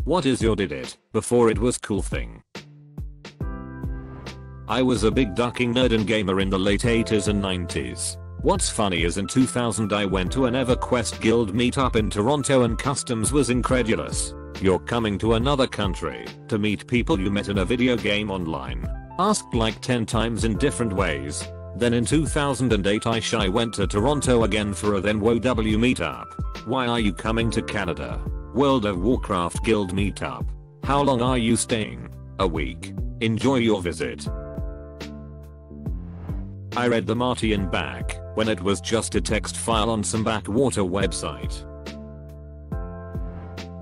What is your did it before it was cool thing? I was a big ducking nerd and gamer in the late 80s and 90s. What's funny is in 2000 I went to an EverQuest Guild meetup in Toronto and Customs was incredulous. You're coming to another country to meet people you met in a video game online. Asked like 10 times in different ways. Then in 2008 I went to Toronto again for a then WoW meetup. Why are you coming to Canada? World of Warcraft Guild meetup. How long are you staying? A week. Enjoy your visit. I read the Martian back when it was just a text file on some backwater website.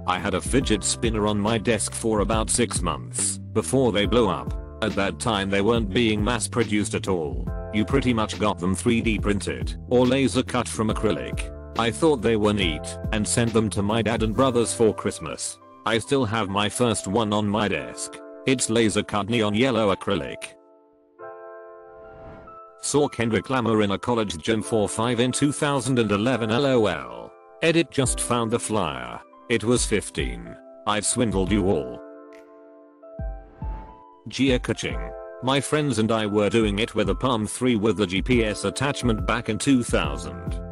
I had a fidget spinner on my desk for about 6 months before they blew up. At that time they weren't being mass produced at all. You pretty much got them 3D printed or laser cut from acrylic. I thought they were neat and sent them to my dad and brothers for Christmas. I still have my first one on my desk. It's laser cut neon yellow acrylic. Saw Kendrick Lamar in a college gym for 5 in 2011 lol. Edit just found the flyer. It was 15. I've swindled you all. Geocaching. My friends and I were doing it with a Palm 3 with the GPS attachment back in 2000.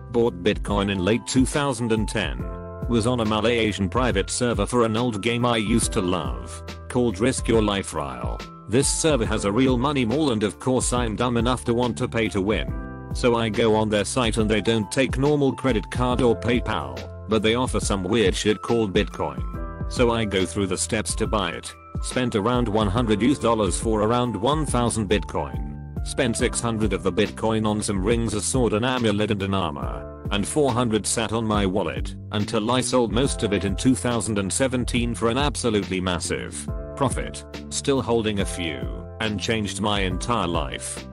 Bought Bitcoin in late 2010. Was on a Malaysian private server for an old game I used to love called Risk Your Life Rile. This server has a real money mall and of course I'm dumb enough to want to pay to win. So I go on their site and they don't take normal credit card or PayPal, but they offer some weird shit called Bitcoin. So I go through the steps to buy it. Spent around $100 for around 1000 Bitcoin. Spent 600 of the Bitcoin on some rings, a sword, an amulet and an armor. And 400 sat on my wallet until I sold most of it in 2017 for an absolutely massive profit. Still holding a few and changed my entire life.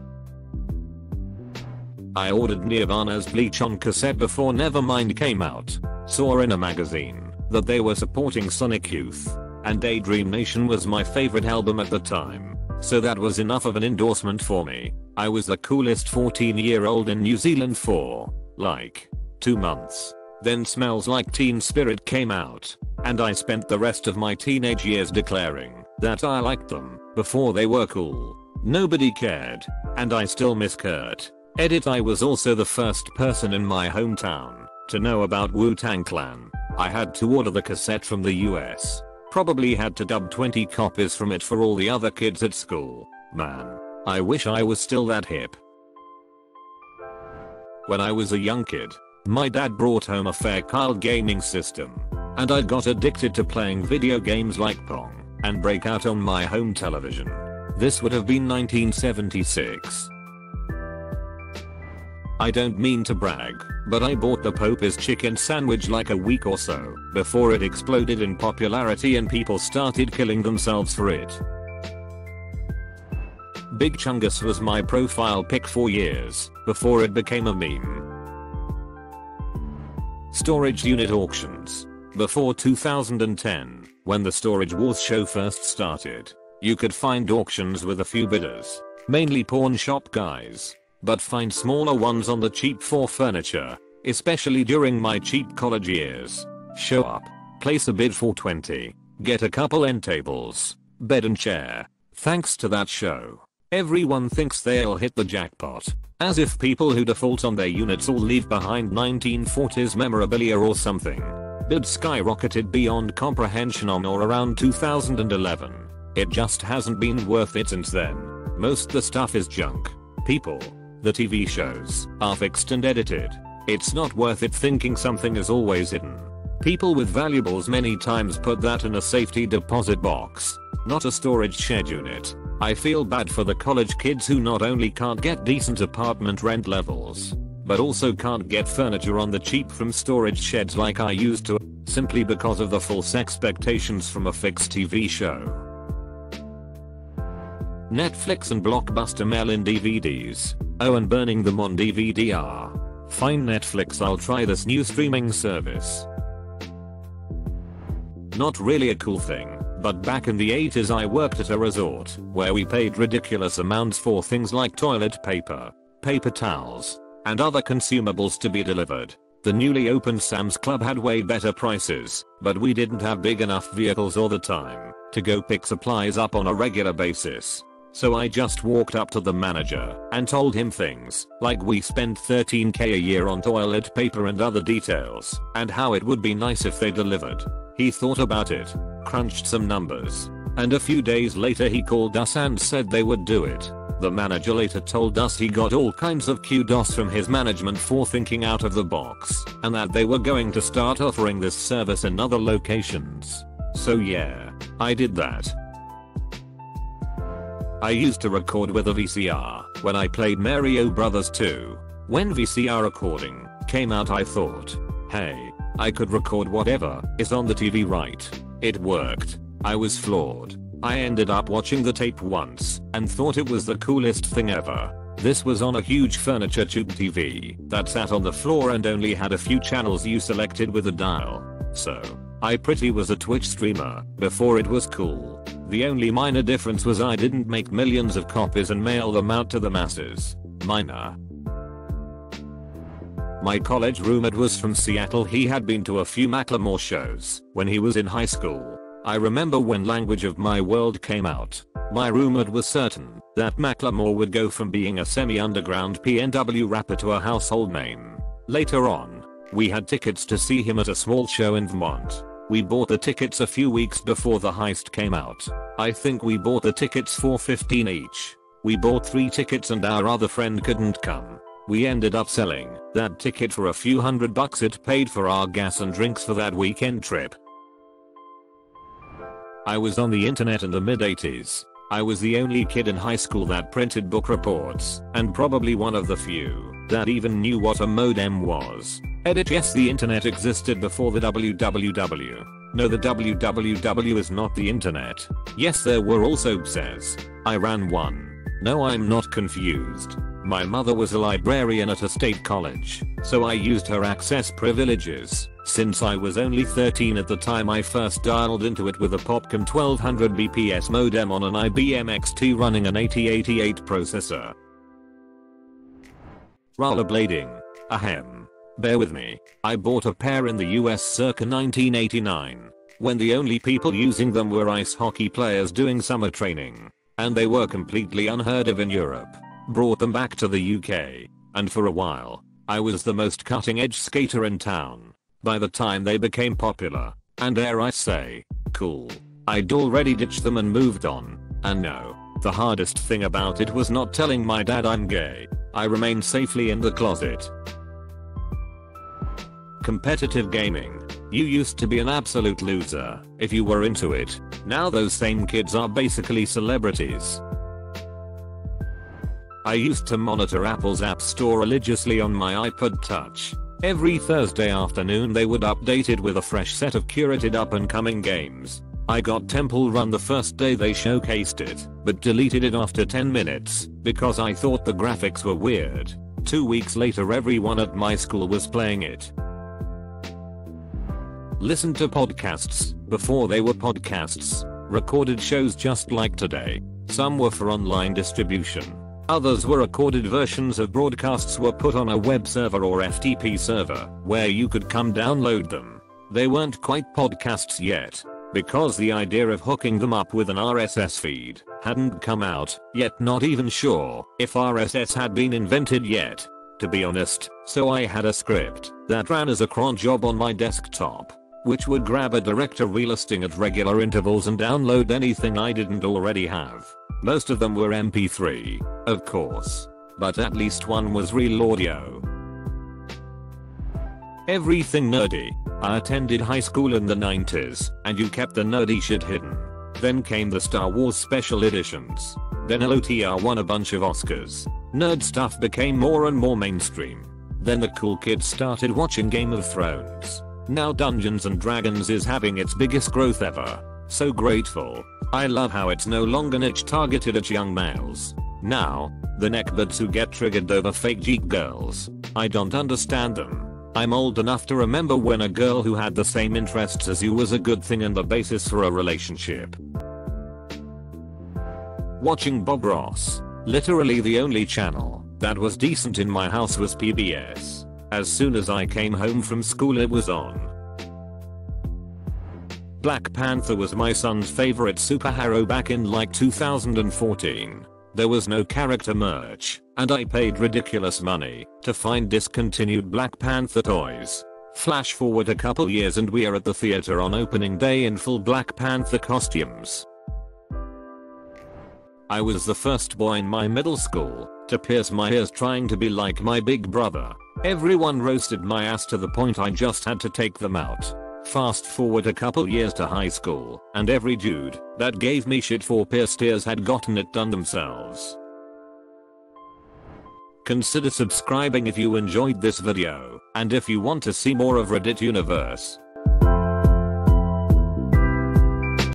I ordered Nirvana's Bleach on cassette before Nevermind came out. Saw in a magazine that they were supporting Sonic Youth, and Daydream Nation was my favorite album at the time. So that was enough of an endorsement for me. I was the coolest 14-year-old in New Zealand for like 2 months. Then Smells Like Teen Spirit came out, and I spent the rest of my teenage years declaring that I liked them before they were cool. Nobody cared, and I still miss Kurt. Edit. I was also the first person in my hometown to know about Wu-Tang Clan. I had to order the cassette from the US. Probably had to dub 20 copies from it for all the other kids at school. Man, I wish I was still that hip. When I was a young kid, my dad brought home a Fairchild gaming system, and I got addicted to playing video games like Pong and Breakout on my home television. This would have been 1976. I don't mean to brag, but I bought the Pope's chicken sandwich like a week or so before it exploded in popularity and people started killing themselves for it. Big Chungus was my profile pic for years before it became a meme. Storage unit auctions. Before 2010, when the Storage Wars show first started, you could find auctions with a few bidders, mainly pawn shop guys, but find smaller ones on the cheap for furniture, especially during my cheap college years. Show up, place a bid for 20, get a couple end tables, bed and chair. Thanks to that show, everyone thinks they'll hit the jackpot, as if people who default on their units all leave behind 1940s memorabilia or something. Bids skyrocketed beyond comprehension on or around 2011. It just hasn't been worth it since then. Most the stuff is junk. People, the TV shows, are fixed and edited. It's not worth it thinking something is always hidden. People with valuables many times put that in a safety deposit box, not a storage shed unit. I feel bad for the college kids who not only can't get decent apartment rent levels, but also can't get furniture on the cheap from storage sheds like I used to, simply because of the false expectations from a fixed TV show. Netflix and Blockbuster mail in DVDs. Oh, and burning them on DVD. Fine Netflix, I'll try this new streaming service. Not really a cool thing, but back in the 80s I worked at a resort where we paid ridiculous amounts for things like toilet paper, paper towels, and other consumables to be delivered. The newly opened Sam's Club had way better prices, but we didn't have big enough vehicles all the time to go pick supplies up on a regular basis. So I just walked up to the manager and told him things like we spend $13k a year on toilet paper and other details, and how it would be nice if they delivered. He thought about it, crunched some numbers, and a few days later he called us and said they would do it. The manager later told us he got all kinds of kudos from his management for thinking out of the box, and that they were going to start offering this service in other locations. So yeah, I did that. I used to record with a VCR when I played Mario Bros 2. When VCR recording came out, I thought, hey, I could record whatever is on the TV, right? It worked. I was floored. I ended up watching the tape once and thought it was the coolest thing ever. This was on a huge furniture tube TV that sat on the floor and only had a few channels you selected with a dial. So, I pretty was a Twitch streamer before it was cool. The only minor difference was I didn't make millions of copies and mail them out to the masses. Minor. My college roommate was from Seattle. He had been to a few Macklemore shows when he was in high school. I remember when Language of My World came out, my roommate was certain that Macklemore would go from being a semi-underground PNW rapper to a household name. Later on, we had tickets to see him at a small show in Vermont. We bought the tickets a few weeks before The Heist came out. I think we bought the tickets for $15 each. We bought 3 tickets and our other friend couldn't come. We ended up selling that ticket for a few $100. It paid for our gas and drinks for that weekend trip. I was on the internet in the mid-80s. I was the only kid in high school that printed book reports, and probably one of the few that even knew what a modem was. Edit: yes, the internet existed before the www. No, the www is not the internet. Yes, there were also BSES. I ran one. No, I'm not confused. My mother was a librarian at a state college, so I used her access privileges. Since I was only 13 at the time, I first dialed into it with a Popcom 1200 bps modem on an IBM XT running an 8088 processor. Rollerblading. Ahem. Bear with me. I bought a pair in the US circa 1989, when the only people using them were ice hockey players doing summer training, and they were completely unheard of in Europe. Brought them back to the UK, and for a while, I was the most cutting edge skater in town. By the time they became popular, and dare I say, cool, I'd already ditched them and moved on. And no, the hardest thing about it was not telling my dad I'm gay. I remained safely in the closet. Competitive gaming. You used to be an absolute loser if you were into it. Now those same kids are basically celebrities. I used to monitor Apple's App Store religiously on my iPod Touch. Every Thursday afternoon they would update it with a fresh set of curated up-and-coming games. I got Temple Run the first day they showcased it, but deleted it after 10 minutes because I thought the graphics were weird. 2 weeks later everyone at my school was playing it. Listened to podcasts before they were podcasts. Recorded shows just like today. Some were for online distribution. Others were recorded versions of broadcasts were put on a web server or FTP server where you could come download them. They weren't quite podcasts yet, because the idea of hooking them up with an RSS feed hadn't come out, yet not even sure if RSS had been invented yet, to be honest, so I had a script that ran as a cron job on my desktop, which would grab a directory listing at regular intervals and download anything I didn't already have. Most of them were MP3, of course, but at least one was real audio. Everything nerdy. I attended high school in the 90s, and you kept the nerdy shit hidden. Then came the Star Wars special editions. Then LOTR won a bunch of Oscars. Nerd stuff became more and more mainstream. Then the cool kids started watching Game of Thrones. Now Dungeons and Dragons is having its biggest growth ever. So grateful. I love how it's no longer niche targeted at young males. Now, the neckbeards who get triggered over fake geek girls. I don't understand them. I'm old enough to remember when a girl who had the same interests as you was a good thing and the basis for a relationship. Watching Bob Ross. Literally the only channel that was decent in my house was PBS. As soon as I came home from school it was on. Black Panther was my son's favorite superhero back in like 2014. There was no character merch, and I paid ridiculous money to find discontinued Black Panther toys. Flash forward a couple years and we are at the theater on opening day in full Black Panther costumes. I was the first boy in my middle school to pierce my ears trying to be like my big brother. Everyone roasted my ass to the point I just had to take them out. Fast forward a couple years to high school, and every dude that gave me shit for pierced ears had gotten it done themselves. Consider subscribing if you enjoyed this video, and if you want to see more of Reddit Universe.